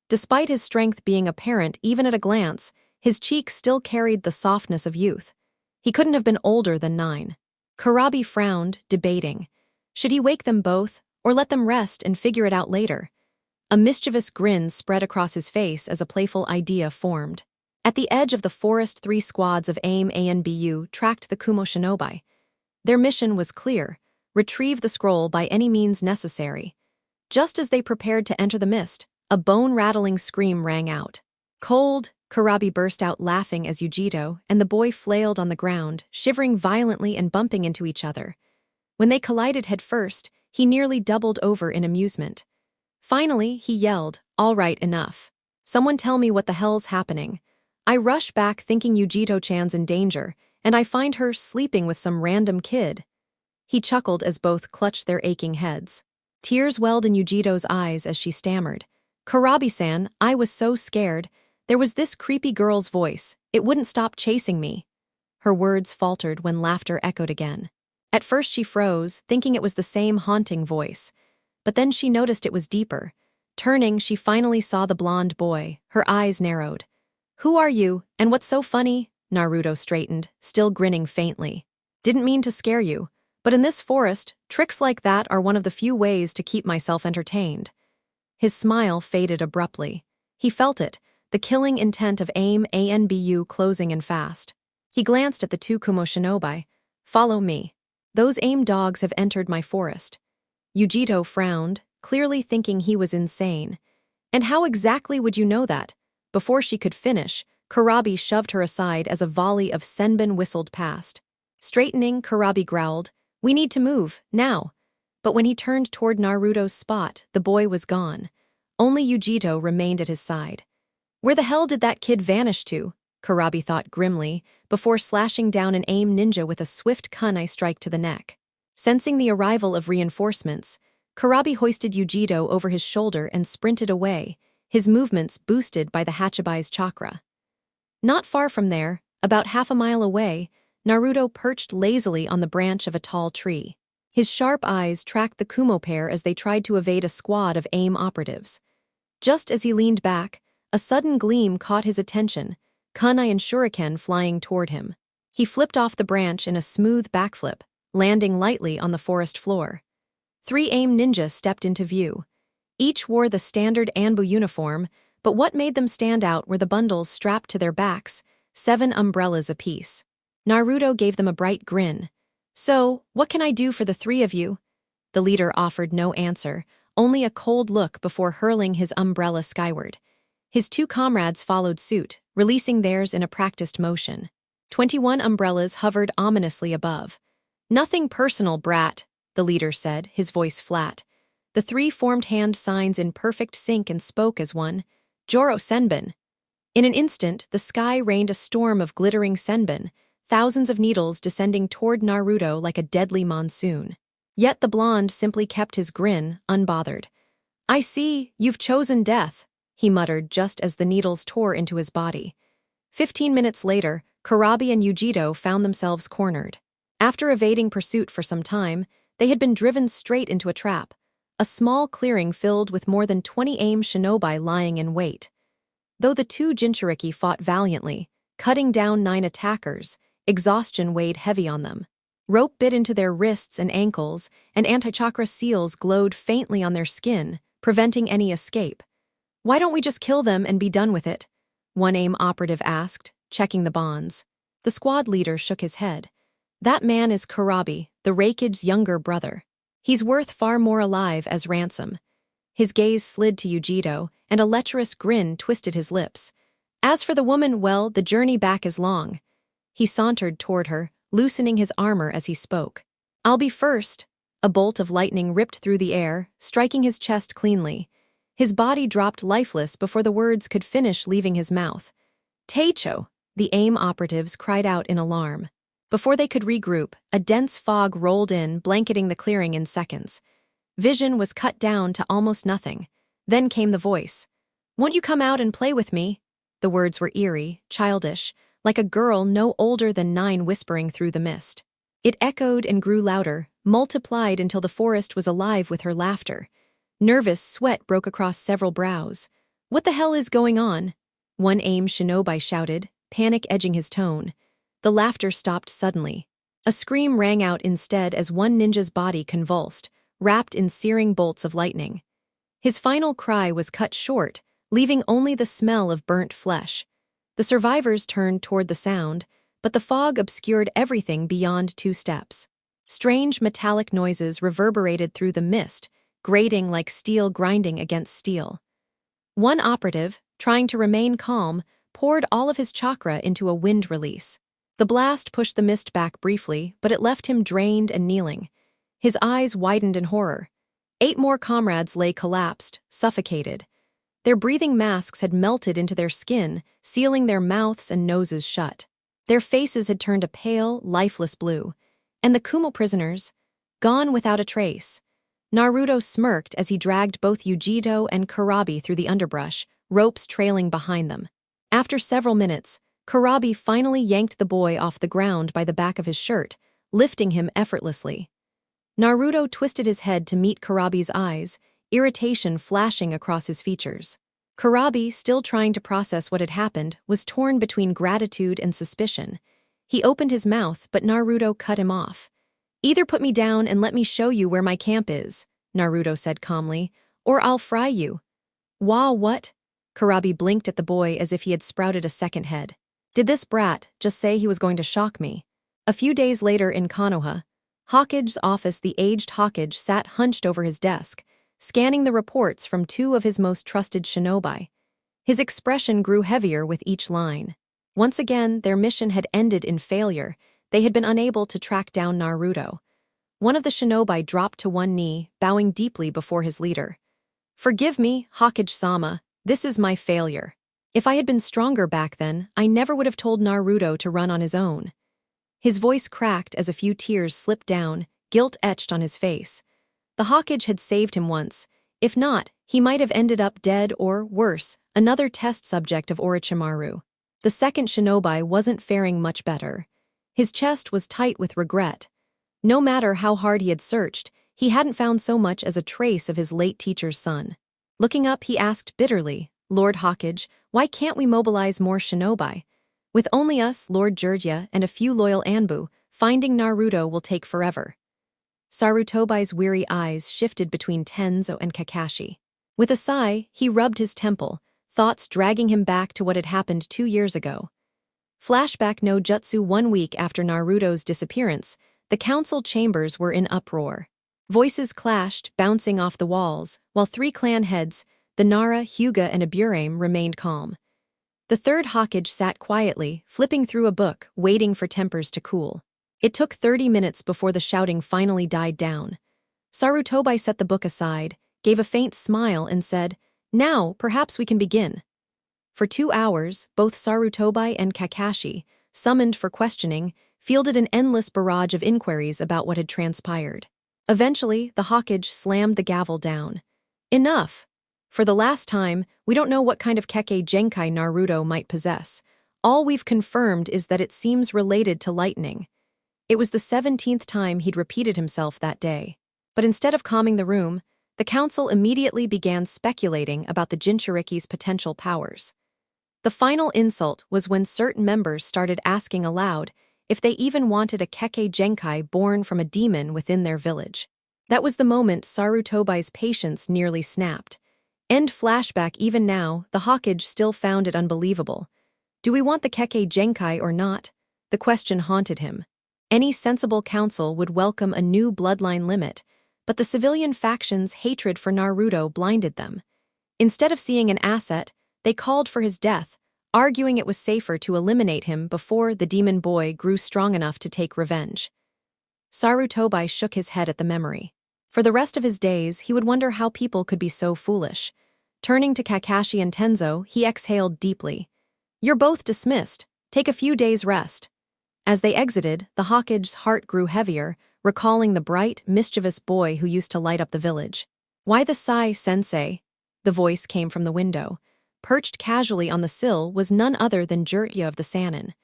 Speaker 1: Despite his strength being apparent even at a glance, his cheeks still carried the softness of youth. He couldn't have been older than 9. Karabi frowned, debating. Should he wake them both, or let them rest and figure it out later? A mischievous grin spread across his face as a playful idea formed. At the edge of the forest, 3 squads of AIM ANBU tracked the Kumo shinobi. Their mission was clear: retrieve the scroll by any means necessary. Just as they prepared to enter the mist, a bone-rattling scream rang out. "Cold!" Karabi burst out laughing as Yujito and the boy flailed on the ground, shivering violently and bumping into each other. When they collided headfirst, he nearly doubled over in amusement. Finally, he yelled, "All right, enough. Someone tell me what the hell's happening." I rush back thinking Yujito-chan's in danger, and I find her sleeping with some random kid. He chuckled as both clutched their aching heads. Tears welled in Yujito's eyes as she stammered. "Karabi-san, I was so scared. There was this creepy girl's voice. It wouldn't stop chasing me." Her words faltered when laughter echoed again. At first she froze, thinking it was the same haunting voice. But then she noticed it was deeper. Turning, she finally saw the blonde boy. Her eyes narrowed. "Who are you, and what's so funny?" Naruto straightened, still grinning faintly. "Didn't mean to scare you, but in this forest, tricks like that are one of the few ways to keep myself entertained." His smile faded abruptly. He felt it, the killing intent of AIM ANBU closing in fast. He glanced at the 2 Kumo shinobi. "Follow me. Those AIM dogs have entered my forest." Yujito frowned, clearly thinking he was insane. "And how exactly would you know that?" Before she could finish, Karabi shoved her aside as a volley of senbon whistled past. Straightening, Karabi growled, "We need to move, now." But when he turned toward Naruto's spot, the boy was gone. Only Yujito remained at his side. "Where the hell did that kid vanish to?" Karabi thought grimly, before slashing down an AIM ninja with a swift kunai strike to the neck. Sensing the arrival of reinforcements, Karabi hoisted Yujito over his shoulder and sprinted away, his movements boosted by the Hachibi's chakra. Not far from there, about half a mile away, Naruto perched lazily on the branch of a tall tree. His sharp eyes tracked the Kumo pair as they tried to evade a squad of AIM operatives. Just as he leaned back, a sudden gleam caught his attention, kunai and shuriken flying toward him. He flipped off the branch in a smooth backflip, landing lightly on the forest floor. 3 AIM ninjas stepped into view. Each wore the standard Anbu uniform, but what made them stand out were the bundles strapped to their backs, 7 umbrellas apiece. Naruto gave them a bright grin. "So, what can I do for the 3 of you?" The leader offered no answer, only a cold look before hurling his umbrella skyward. His 2 comrades followed suit, releasing theirs in a practiced motion. 21 umbrellas hovered ominously above. "Nothing personal, brat," the leader said, his voice flat. The 3 formed hand signs in perfect sync and spoke as one. "Joro senbon." In an instant, the sky rained a storm of glittering senbon, thousands of needles descending toward Naruto like a deadly monsoon. Yet the blonde simply kept his grin, unbothered. "I see, you've chosen death," he muttered just as the needles tore into his body. 15 minutes later, Karabi and Yujito found themselves cornered. After evading pursuit for some time, they had been driven straight into a trap. A small clearing filled with more than 20 AIM shinobi lying in wait. Though the 2 Jinchuriki fought valiantly, cutting down 9 attackers, exhaustion weighed heavy on them. Rope bit into their wrists and ankles, and anti-chakra seals glowed faintly on their skin, preventing any escape. Why don't we just kill them and be done with it? One AIM operative asked, checking the bonds. The squad leader shook his head. That man is Kurabi, the Raikid's younger brother. He's worth far more alive as ransom. His gaze slid to Yujito, and a lecherous grin twisted his lips. As for the woman, well, the journey back is long. He sauntered toward her, loosening his armor as he spoke. I'll be first. A bolt of lightning ripped through the air, striking his chest cleanly. His body dropped lifeless before the words could finish leaving his mouth. Teicho! The AIM operatives cried out in alarm. Before they could regroup, a dense fog rolled in, blanketing the clearing in seconds. Vision was cut down to almost nothing. Then came the voice. Won't you come out and play with me? The words were eerie, childish, like a girl no older than 9 whispering through the mist. It echoed and grew louder, multiplied until the forest was alive with her laughter. Nervous sweat broke across several brows. What the hell is going on? One AIM shinobi shouted, panic edging his tone. The laughter stopped suddenly. A scream rang out instead as one ninja's body convulsed, wrapped in searing bolts of lightning. His final cry was cut short, leaving only the smell of burnt flesh. The survivors turned toward the sound, but the fog obscured everything beyond 2 steps. Strange metallic noises reverberated through the mist, grating like steel grinding against steel. One operative, trying to remain calm, poured all of his chakra into a wind release. The blast pushed the mist back briefly, but it left him drained and kneeling. His eyes widened in horror. 8 more comrades lay collapsed, suffocated. Their breathing masks had melted into their skin, sealing their mouths and noses shut. Their faces had turned a pale, lifeless blue. And the Kumo prisoners, gone without a trace. Naruto smirked as he dragged both Yujito and Kurabi through the underbrush, ropes trailing behind them. After several minutes, Kurabi finally yanked the boy off the ground by the back of his shirt, lifting him effortlessly. Naruto twisted his head to meet Kurabi's eyes, irritation flashing across his features. Kurabi, still trying to process what had happened, was torn between gratitude and suspicion. He opened his mouth, but Naruto cut him off. Either put me down and let me show you where my camp is, Naruto said calmly, or I'll fry you. Wah, what? Kurabi blinked at the boy as if he had sprouted a second head. Did this brat just say he was going to shock me? A few days later in Konoha, Hokage's office, the aged Hokage sat hunched over his desk, scanning the reports from 2 of his most trusted shinobi. His expression grew heavier with each line. Once again, their mission had ended in failure. They had been unable to track down Naruto. One of the shinobi dropped to one knee, bowing deeply before his leader. Forgive me, Hokage-sama, this is my failure. If I had been stronger back then, I never would have told Naruto to run on his own. His voice cracked as a few tears slipped down, guilt etched on his face. The Hokage had saved him once. If not, he might have ended up dead or, worse, another test subject of Orochimaru. The second shinobi wasn't faring much better. His chest was tight with regret. No matter how hard he had searched, he hadn't found so much as a trace of his late teacher's son. Looking up, he asked bitterly, Lord Hokage, why can't we mobilize more shinobi? With only us, Lord Jiraiya, and a few loyal Anbu, finding Naruto will take forever. Sarutobai's weary eyes shifted between Tenzo and Kakashi. With a sigh, he rubbed his temple, thoughts dragging him back to what had happened 2 years ago. Flashback no jutsu. 1 week after Naruto's disappearance, the council chambers were in uproar. Voices clashed, bouncing off the walls, while 3 clan heads, the Nara, Hyuga, and Aburame, remained calm. The third Hokage sat quietly, flipping through a book, waiting for tempers to cool. It took 30 minutes before the shouting finally died down. Sarutobi set the book aside, gave a faint smile, and said, Now, perhaps we can begin. For 2 hours, both Sarutobi and Kakashi, summoned for questioning, fielded an endless barrage of inquiries about what had transpired. Eventually, the Hokage slammed the gavel down. Enough! For the last time, we don't know what kind of Kekkei Genkai Naruto might possess. All we've confirmed is that it seems related to lightning. It was the 17th time he'd repeated himself that day. But instead of calming the room, the council immediately began speculating about the Jinchuriki's potential powers. The final insult was when certain members started asking aloud if they even wanted a Kekkei Genkai born from a demon within their village. That was the moment Sarutobai's patience nearly snapped. End flashback. Even now, the Hokage still found it unbelievable. Do we want the Kekkei Genkai or not? The question haunted him. Any sensible council would welcome a new bloodline limit, but the civilian faction's hatred for Naruto blinded them. Instead of seeing an asset, they called for his death, arguing it was safer to eliminate him before the demon boy grew strong enough to take revenge. Sarutobi shook his head at the memory. For the rest of his days, he would wonder how people could be so foolish. Turning to Kakashi and Tenzo, he exhaled deeply. "You're both dismissed. Take a few days' rest." As they exited, the Hokage's heart grew heavier, recalling the bright, mischievous boy who used to light up the village. "Why the sigh, sensei?" The voice came from the window. Perched casually on the sill was none other than Jiraiya of the Sannin.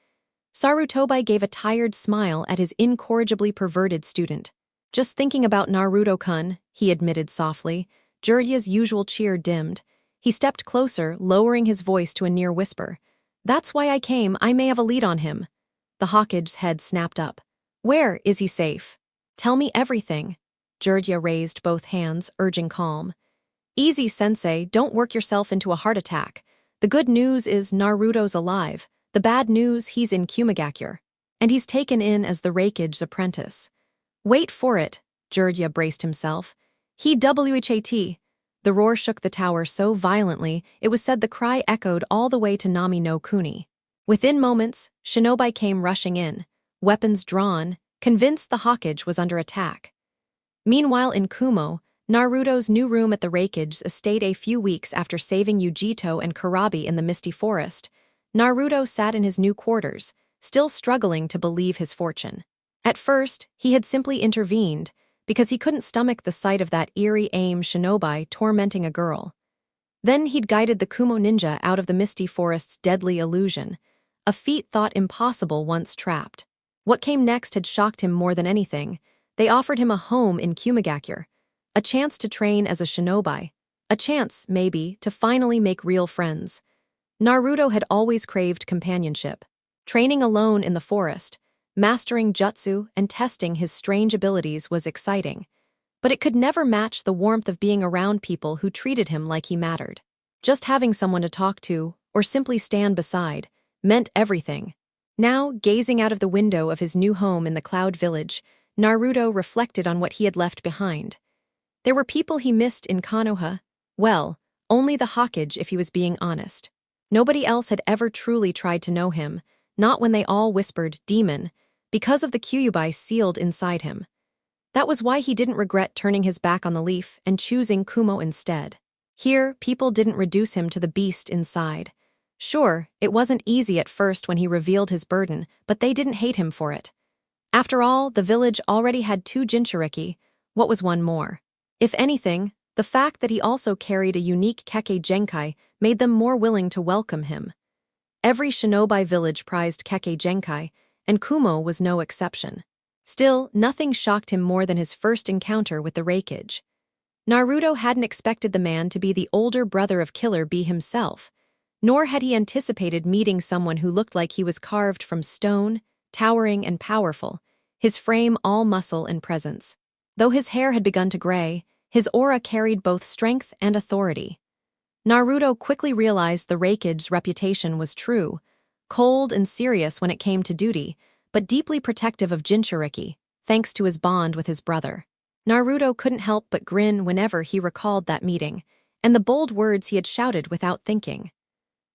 Speaker 1: Sarutobi gave a tired smile at his incorrigibly perverted student. "Just thinking about Naruto-kun," he admitted softly. Jiraiya's usual cheer dimmed. He stepped closer, lowering his voice to a near whisper. "That's why I came. I may have a lead on him." The Hokage's head snapped up. "Where is he safe? Tell me everything." Jiraiya raised both hands, urging calm. "Easy, sensei, don't work yourself into a heart attack. The good news is Naruto's alive. The bad news, he's in Kumigakure. And he's taken in as the Raikage's apprentice." "Wait for it," Jiraiya braced himself. "He-WHAT." The roar shook the tower so violently, it was said the cry echoed all the way to Nami no Kuni. Within moments, shinobi came rushing in, weapons drawn, convinced the Hokage was under attack. Meanwhile in Kumo, Naruto's new room at the Raikage's estate a few weeks after saving Yujito and Kurabi in the Misty Forest, Naruto sat in his new quarters, still struggling to believe his fortune. At first, he had simply intervened, because he couldn't stomach the sight of that eerie aim shinobi tormenting a girl. Then he'd guided the Kumo ninja out of the Misty Forest's deadly illusion, a feat thought impossible once trapped. What came next had shocked him more than anything. They offered him a home in Kumigakure, a chance to train as a shinobi, a chance, maybe, to finally make real friends. Naruto had always craved companionship. Training alone in the forest, mastering jutsu and testing his strange abilities was exciting, but it could never match the warmth of being around people who treated him like he mattered. Just having someone to talk to, or simply stand beside, meant everything. Now, gazing out of the window of his new home in the Cloud Village, Naruto reflected on what he had left behind. There were people he missed in Konoha. Well, only the Hokage if he was being honest. Nobody else had ever truly tried to know him, not when they all whispered "demon," because of the Kyuubi sealed inside him. That was why he didn't regret turning his back on the leaf and choosing Kumo instead. Here, people didn't reduce him to the beast inside. Sure, it wasn't easy at first when he revealed his burden, but they didn't hate him for it. After all, the village already had 2 Jinchuriki. What was one more? If anything, the fact that he also carried a unique Kekkei Genkai made them more willing to welcome him. Every shinobi village prized Kekkei Genkai, and Kumo was no exception. Still, nothing shocked him more than his first encounter with the Raikage. Naruto hadn't expected the man to be the older brother of Killer Bee himself, nor had he anticipated meeting someone who looked like he was carved from stone, towering and powerful, his frame all muscle and presence. Though his hair had begun to gray, his aura carried both strength and authority. Naruto quickly realized the Raikage's reputation was true, cold and serious when it came to duty, but deeply protective of Jinchuriki, thanks to his bond with his brother. Naruto couldn't help but grin whenever he recalled that meeting, and the bold words he had shouted without thinking.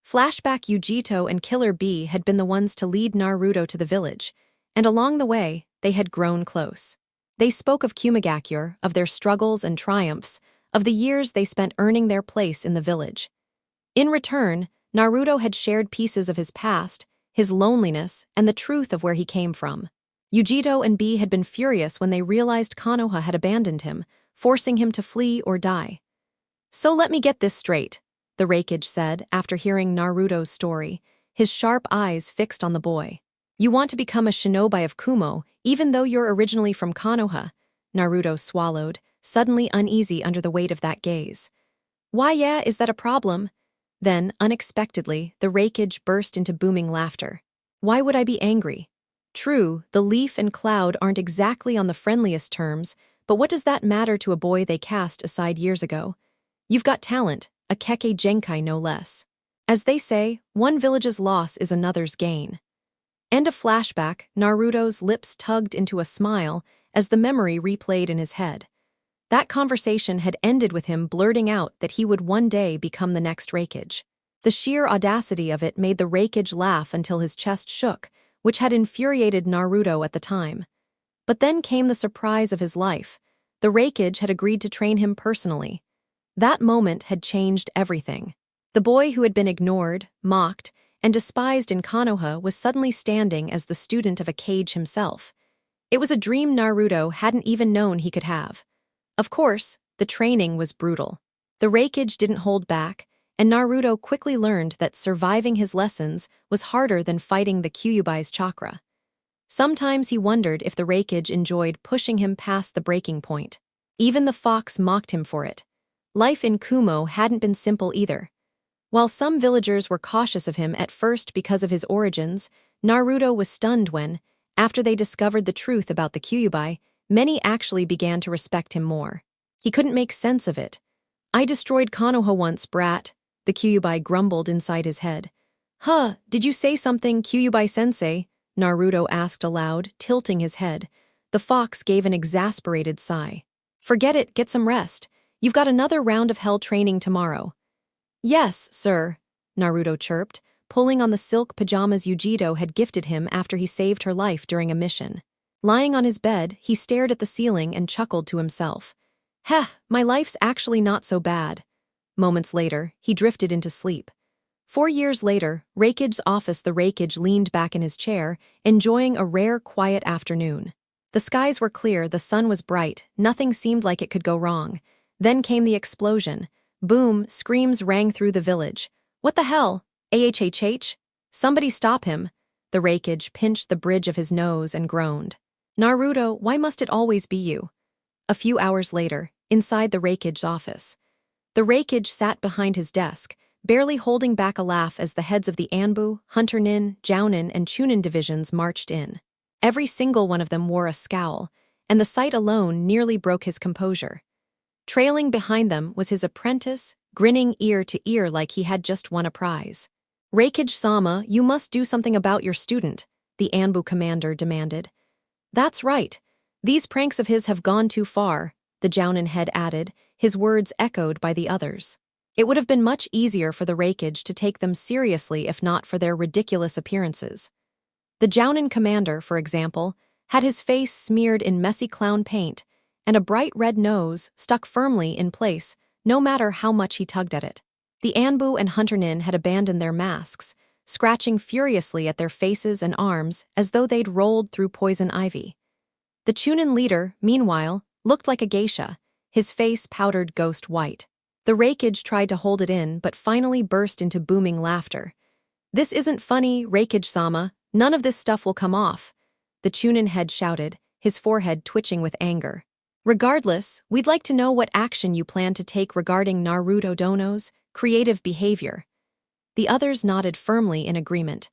Speaker 1: Flashback: Yujito and Killer Bee had been the ones to lead Naruto to the village, and along the way, they had grown close. They spoke of Kumigakure, of their struggles and triumphs, of the years they spent earning their place in the village. In return, Naruto had shared pieces of his past, his loneliness, and the truth of where he came from. Yujito and Bee had been furious when they realized Konoha had abandoned him, forcing him to flee or die. "So let me get this straight," the Raikage said after hearing Naruto's story, his sharp eyes fixed on the boy. "You want to become a shinobi of Kumo, even though you're originally from Konoha?" Naruto swallowed, suddenly uneasy under the weight of that gaze. "Why, yeah, is that a problem?" Then, unexpectedly, the Raikage burst into booming laughter. "Why would I be angry? True, the leaf and cloud aren't exactly on the friendliest terms, but what does that matter to a boy they cast aside years ago? You've got talent, a keke genkai no less. As they say, one village's loss is another's gain. End of flashback, Naruto's lips tugged into a smile as the memory replayed in his head. That conversation had ended with him blurting out that he would one day become the next Raikage. The sheer audacity of it made the Raikage laugh until his chest shook, which had infuriated Naruto at the time. But then came the surprise of his life. The Raikage had agreed to train him personally. That moment had changed everything. The boy who had been ignored, mocked, and despised in Konoha was suddenly standing as the student of a Kage himself. It was a dream Naruto hadn't even known he could have. Of course, the training was brutal. The Raikage didn't hold back, and Naruto quickly learned that surviving his lessons was harder than fighting the Kyuubi's chakra. Sometimes he wondered if the Raikage enjoyed pushing him past the breaking point. Even the fox mocked him for it. Life in Kumo hadn't been simple either. While some villagers were cautious of him at first because of his origins, Naruto was stunned when, after they discovered the truth about the Kyuubi, many actually began to respect him more. He couldn't make sense of it. "I destroyed Konoha once, brat," the Kyuubi grumbled inside his head. "Huh, did you say something, Kyuubi-sensei?" Naruto asked aloud, tilting his head. The fox gave an exasperated sigh. "Forget it, get some rest. You've got another round of hell training tomorrow." "Yes, sir," Naruto chirped, pulling on the silk pajamas Yujito had gifted him after he saved her life during a mission. Lying on his bed, he stared at the ceiling and chuckled to himself. "Heh, my life's actually not so bad." Moments later, he drifted into sleep. 4 years later, Raikage's office, the Raikage leaned back in his chair, enjoying a rare, quiet afternoon. The skies were clear, the sun was bright, nothing seemed like it could go wrong. Then came the explosion. Boom, screams rang through the village. "What the hell? AHHH? Somebody stop him." The Raikage pinched the bridge of his nose and groaned. "Naruto, why must it always be you?" A few hours later, inside the Raikage's office. The Raikage sat behind his desk, barely holding back a laugh as the heads of the Anbu, Hunter Nin, Jounin, and Chunin divisions marched in. Every single one of them wore a scowl, and the sight alone nearly broke his composure. Trailing behind them was his apprentice, grinning ear to ear like he had just won a prize. "Raikage-sama, you must do something about your student," the Anbu commander demanded. "That's right. These pranks of his have gone too far," the Jounin head added, his words echoed by the others. It would have been much easier for the Raikage to take them seriously if not for their ridiculous appearances. The Jounin commander, for example, had his face smeared in messy clown paint, and a bright red nose stuck firmly in place, no matter how much he tugged at it. The Anbu and Hunter Nin had abandoned their masks, scratching furiously at their faces and arms as though they'd rolled through poison ivy. The Chunin leader, meanwhile, looked like a geisha, his face powdered ghost white. The Raikage tried to hold it in but finally burst into booming laughter. "This isn't funny, Raikage-sama. None of this stuff will come off," the Chunin head shouted, his forehead twitching with anger. "Regardless, we'd like to know what action you plan to take regarding Naruto Dono's creative behavior." The others nodded firmly in agreement.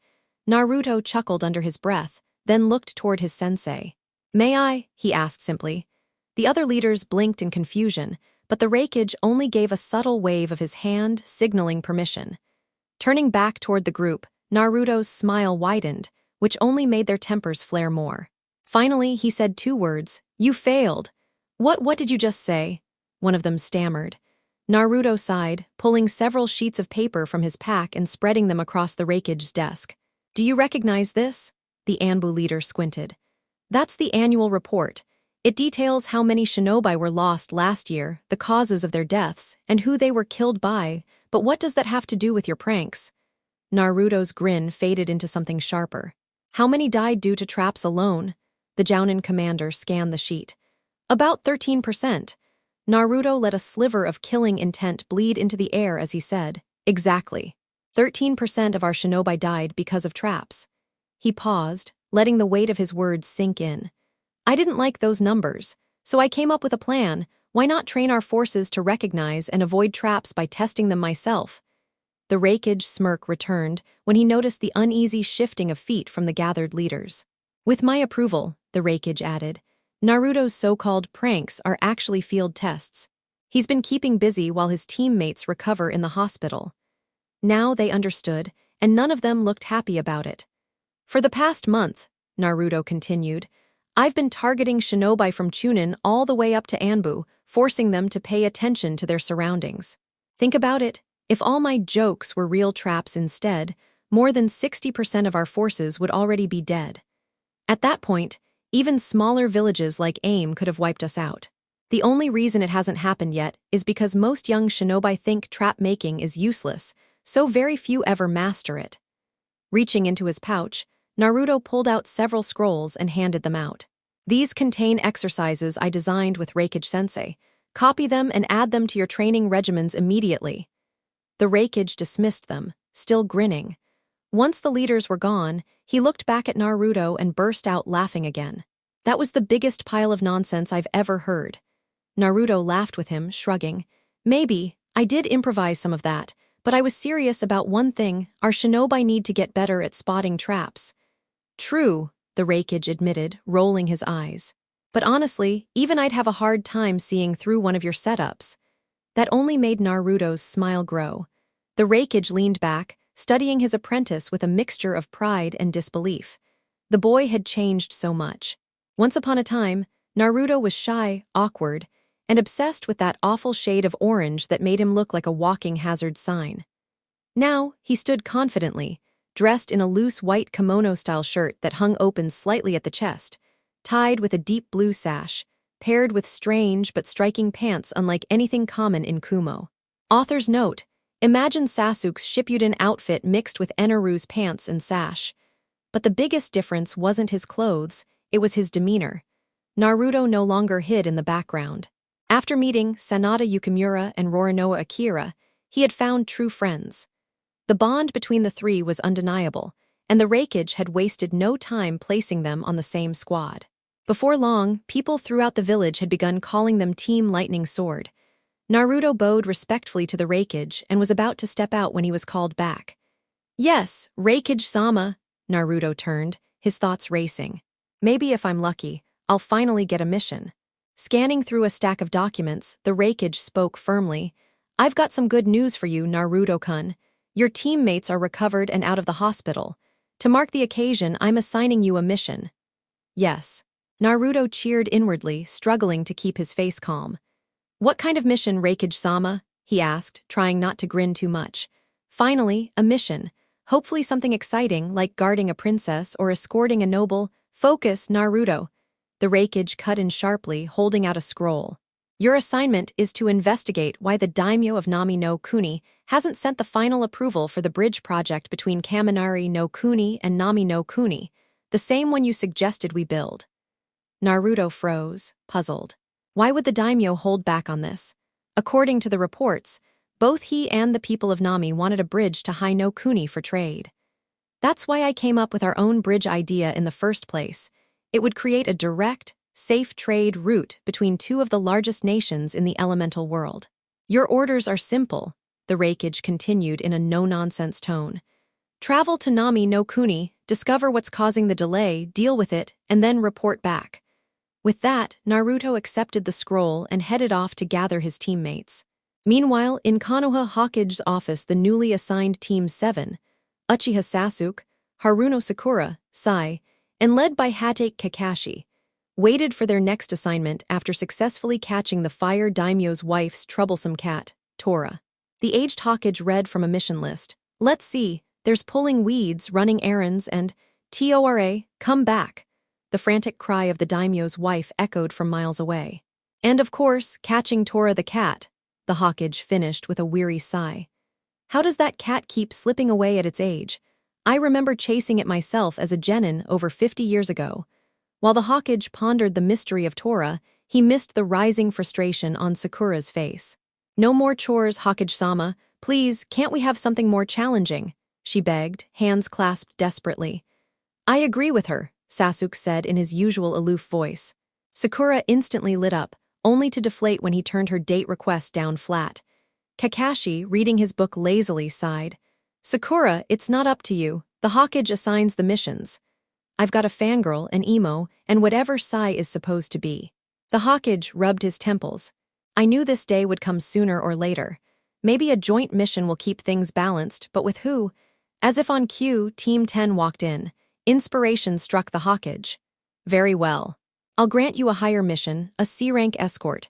Speaker 1: Naruto chuckled under his breath, then looked toward his sensei. "May I?" he asked simply. The other leaders blinked in confusion, but the Raikage only gave a subtle wave of his hand, signaling permission. Turning back toward the group, Naruto's smile widened, which only made their tempers flare more. Finally, he said 2 words, "You failed." What did you just say?" one of them stammered. Naruto sighed, pulling several sheets of paper from his pack and spreading them across the Raikage's desk. "Do you recognize this?" The Anbu leader squinted. "That's the annual report. It details how many shinobi were lost last year, the causes of their deaths, and who they were killed by, but what does that have to do with your pranks?" Naruto's grin faded into something sharper. "How many died due to traps alone?" The Jounin commander scanned the sheet. "About 13%. Naruto let a sliver of killing intent bleed into the air as he said, "Exactly. 13% of our shinobi died because of traps." He paused, letting the weight of his words sink in. "I didn't like those numbers, so I came up with a plan. Why not train our forces to recognize and avoid traps by testing them myself?" The Raikage smirk returned when he noticed the uneasy shifting of feet from the gathered leaders. "With my approval," the Raikage added, "Naruto's so-called pranks are actually field tests." He's been keeping busy while his teammates recover in the hospital. Now they understood, and none of them looked happy about it. For the past month, Naruto continued, I've been targeting shinobi from Chunin all the way up to Anbu, forcing them to pay attention to their surroundings. Think about it, if all my jokes were real traps instead, more than 60% of our forces would already be dead. At that point, even smaller villages like AIM could have wiped us out. The only reason it hasn't happened yet is because most young shinobi think trap making is useless, so very few ever master it. Reaching into his pouch, Naruto pulled out several scrolls and handed them out. These contain exercises I designed with Reikage-sensei. Copy them and add them to your training regimens immediately. The Reikage dismissed them, still grinning. Once the leaders were gone, he looked back at Naruto and burst out laughing again. That was the biggest pile of nonsense I've ever heard. Naruto laughed with him, shrugging. Maybe, I did improvise some of that, but I was serious about one thing, our shinobi need to get better at spotting traps. True, the Reikage admitted, rolling his eyes. But honestly, even I'd have a hard time seeing through one of your setups. That only made Naruto's smile grow. The Reikage leaned back, studying his apprentice with a mixture of pride and disbelief. The boy had changed so much. Once upon a time, Naruto was shy, awkward, and obsessed with that awful shade of orange that made him look like a walking hazard sign. Now, he stood confidently, dressed in a loose white kimono-style shirt that hung open slightly at the chest, tied with a deep blue sash, paired with strange but striking pants unlike anything common in Kumo. Author's note, imagine Sasuke's Shippuden outfit mixed with Eneru's pants and sash. But the biggest difference wasn't his clothes, it was his demeanor. Naruto no longer hid in the background. After meeting Sanada Yukimura and Roronoa Akira, he had found true friends. The bond between the three was undeniable, and the Reikage had wasted no time placing them on the same squad. Before long, people throughout the village had begun calling them Team Lightning Sword. Naruto bowed respectfully to the Reikage and was about to step out when he was called back. Yes, Reikage-sama, Naruto turned, his thoughts racing. Maybe if I'm lucky, I'll finally get a mission. Scanning through a stack of documents, the Reikage spoke firmly. I've got some good news for you, Naruto-kun. Your teammates are recovered and out of the hospital. To mark the occasion, I'm assigning you a mission. Yes. Naruto cheered inwardly, struggling to keep his face calm. What kind of mission, Reikage-sama? He asked, trying not to grin too much. Finally, a mission. Hopefully something exciting, like guarding a princess or escorting a noble. Focus, Naruto. The Reikage cut in sharply, holding out a scroll. Your assignment is to investigate why the daimyo of Nami no Kuni hasn't sent the final approval for the bridge project between Kaminari no Kuni and Nami no Kuni, the same one you suggested we build. Naruto froze, puzzled. Why would the daimyo hold back on this? According to the reports, both he and the people of Nami wanted a bridge to Hai no Kuni for trade. That's why I came up with our own bridge idea in the first place. It would create a direct, safe trade route between two of the largest nations in the elemental world. Your orders are simple, the Reikage continued in a no-nonsense tone. Travel to Nami no Kuni, discover what's causing the delay, deal with it, and then report back. With that, Naruto accepted the scroll and headed off to gather his teammates. Meanwhile, in Konoha Hokage's office, the newly assigned Team 7, Uchiha Sasuke, Haruno Sakura, Sai, and led by Hatake Kakashi, waited for their next assignment after successfully catching the Fire Daimyo's wife's troublesome cat, Tora. The aged Hokage read from a mission list. Let's see, there's pulling weeds, running errands, and Tora, come back. The frantic cry of the daimyo's wife echoed from miles away. And of course, catching Tora the cat, the Hokage finished with a weary sigh. How does that cat keep slipping away at its age? I remember chasing it myself as a genin over 50 years ago. While the Hokage pondered the mystery of Tora, he missed the rising frustration on Sakura's face. No more chores, Hokage-sama. Please, can't we have something more challenging? She begged, hands clasped desperately. I agree with her, Sasuke said in his usual aloof voice. Sakura instantly lit up, only to deflate when he turned her date request down flat. Kakashi, reading his book lazily, sighed. Sakura, it's not up to you. The Hokage assigns the missions. I've got a fangirl, an emo, and whatever Sai is supposed to be. The Hokage rubbed his temples. I knew this day would come sooner or later. Maybe a joint mission will keep things balanced, but with who? As if on cue, Team 10 walked in. Inspiration struck the Hawkeye. Very well. I'll grant you a higher mission, a C-rank escort.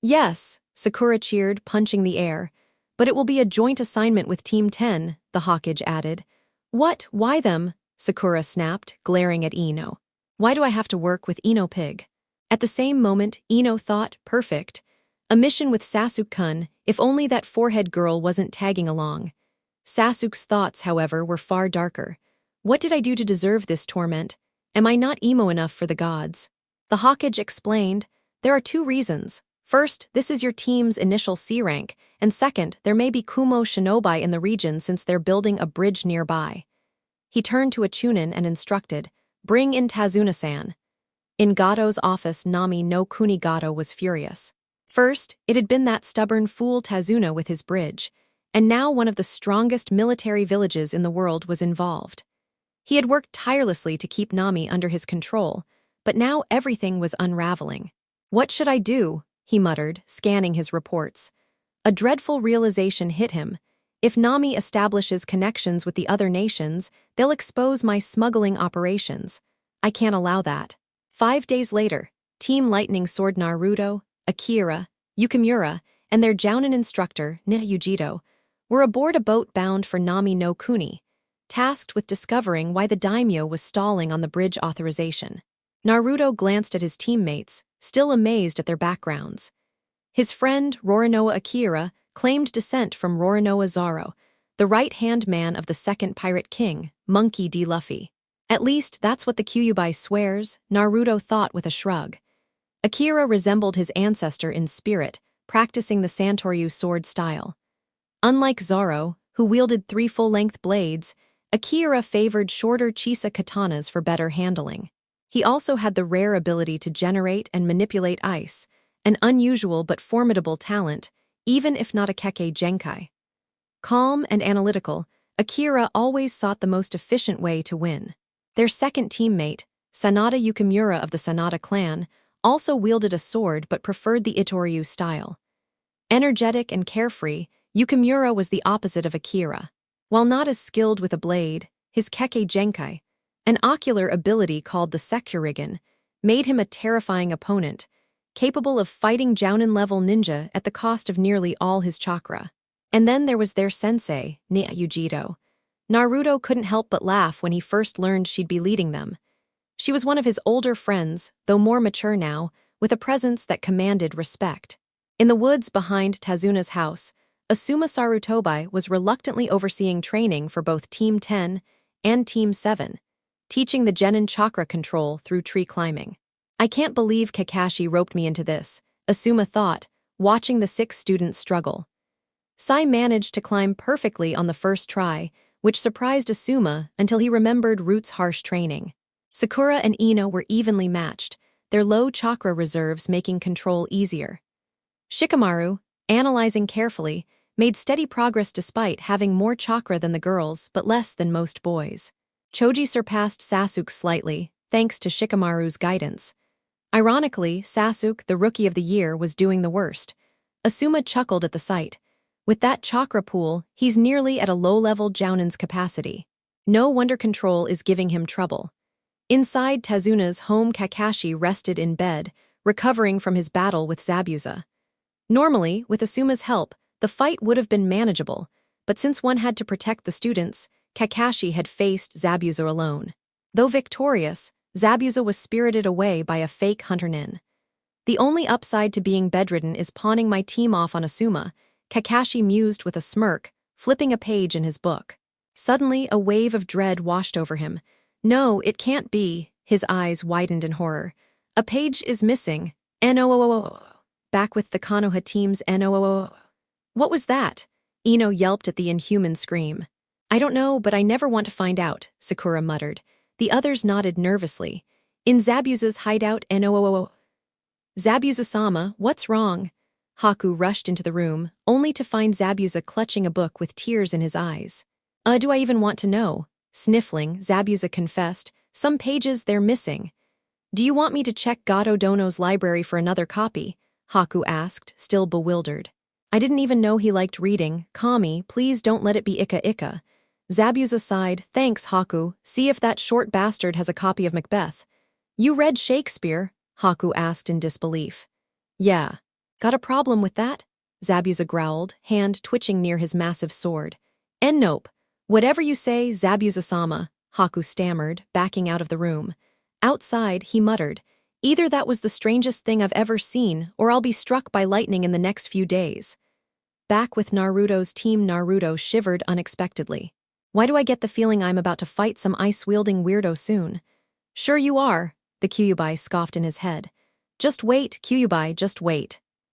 Speaker 1: Yes, Sakura cheered, punching the air. But it will be a joint assignment with Team 10, the Hawkeye added. What? Why them? Sakura snapped, glaring at Ino. Why do I have to work with Ino Pig? At the same moment, Ino thought, perfect. A mission with Sasuke-kun, if only that forehead girl wasn't tagging along. Sasuke's thoughts, however, were far darker. What did I do to deserve this torment? Am I not emo enough for the gods? The Hawkeye explained, there are two reasons. First, this is your team's initial C rank, and second, there may be Kumo shinobi in the region since they're building a bridge nearby. He turned to a Chunin and instructed, bring in Tazuna-san. In Gato's office, Nami no Kunigato was furious. First, it had been that stubborn fool Tazuna with his bridge, and now one of the strongest military villages in the world was involved. He had worked tirelessly to keep Nami under his control, but now everything was unraveling. What should I do? He muttered, scanning his reports. A dreadful realization hit him. If Nami establishes connections with the other nations, they'll expose my smuggling operations. I can't allow that. 5 days later, Team Lightning Sword Naruto, Akira, Yukimura, and their Jounin instructor, Nihujito, were aboard a boat bound for Nami no Kuni, tasked with discovering why the daimyo was stalling on the bridge authorization. Naruto glanced at his teammates, still amazed at their backgrounds. His friend, Roronoa Akira, claimed descent from Roronoa Zoro, the right-hand man of the second pirate king, Monkey D. Luffy. At least that's what the Kyuubi swears, Naruto thought with a shrug. Akira resembled his ancestor in spirit, practicing the Santoryu sword style. Unlike Zoro, who wielded 3 full-length blades, Akira favored shorter chisa katanas for better handling. He also had the rare ability to generate and manipulate ice, an unusual but formidable talent, even if not a Kekkei Genkai. Calm and analytical, Akira always sought the most efficient way to win. Their second teammate, Sanada Yukimura of the Sanada clan, also wielded a sword but preferred the Itoryu style. Energetic and carefree, Yukimura was the opposite of Akira. While not as skilled with a blade, his Kekkei Genkai, an ocular ability called the Sekurigen, made him a terrifying opponent, capable of fighting Jounin-level ninja at the cost of nearly all his chakra. And then there was their sensei, Nihujito. Naruto couldn't help but laugh when he first learned she'd be leading them. She was one of his older friends, though more mature now, with a presence that commanded respect. In the woods behind Tazuna's house, Asuma Sarutobi was reluctantly overseeing training for both Team 10 and Team 7, teaching the Genin chakra control through tree climbing. I can't believe Kakashi roped me into this, Asuma thought, watching the 6 students struggle. Sai managed to climb perfectly on the first try, which surprised Asuma until he remembered Root's harsh training. Sakura and Ino were evenly matched, their low chakra reserves making control easier. Shikamaru, analyzing carefully, made steady progress despite having more chakra than the girls but less than most boys. Choji surpassed Sasuke slightly, thanks to Shikamaru's guidance. Ironically, Sasuke, the Rookie of the Year, was doing the worst. Asuma chuckled at the sight. With that chakra pool, he's nearly at a low-level Jounin's capacity. No wonder control is giving him trouble. Inside Tazuna's home, Kakashi rested in bed, recovering from his battle with Zabuza. Normally, with Asuma's help, the fight would have been manageable, but since one had to protect the students, Kakashi had faced Zabuza alone. Though victorious, Zabuza was spirited away by a fake hunter nin. The only upside to being bedridden is pawning my team off on Asuma, Kakashi mused with a smirk, flipping a page in his book. Suddenly, a wave of dread washed over him. No, it can't be, his eyes widened in horror. A page is missing. NOOO. Back with the Konoha team's NOOO. What was that? Ino yelped at the inhuman scream. I don't know, but I never want to find out, Sakura muttered. The others nodded nervously. In Zabuza's hideout, NOOO. Zabuza-sama, what's wrong? Haku rushed into the room, only to find Zabuza clutching a book with tears in his eyes. Do I even want to know? Sniffling, Zabuza confessed, some pages they're missing. Do you want me to check Gato Dono's library for another copy? Haku asked, still bewildered. I didn't even know he liked reading. Kami, please don't let it be Ika. Zabuza sighed. Thanks, Haku. See if that short bastard has a copy of Macbeth. You read Shakespeare? Haku asked in disbelief. Yeah. Got a problem with that? Zabuza growled, hand twitching near his massive sword. Nope. Whatever you say, Zabuza-sama, Haku stammered, backing out of the room. Outside, he muttered, either that was the strangest thing I've ever seen, or I'll be struck by lightning in the next few days. Back with Naruto's team, Naruto shivered unexpectedly. Why do I get the feeling I'm about to fight some ice-wielding weirdo soon? Sure you are, the Kyuubi scoffed in his head. Just wait, Kyuubi, just wait.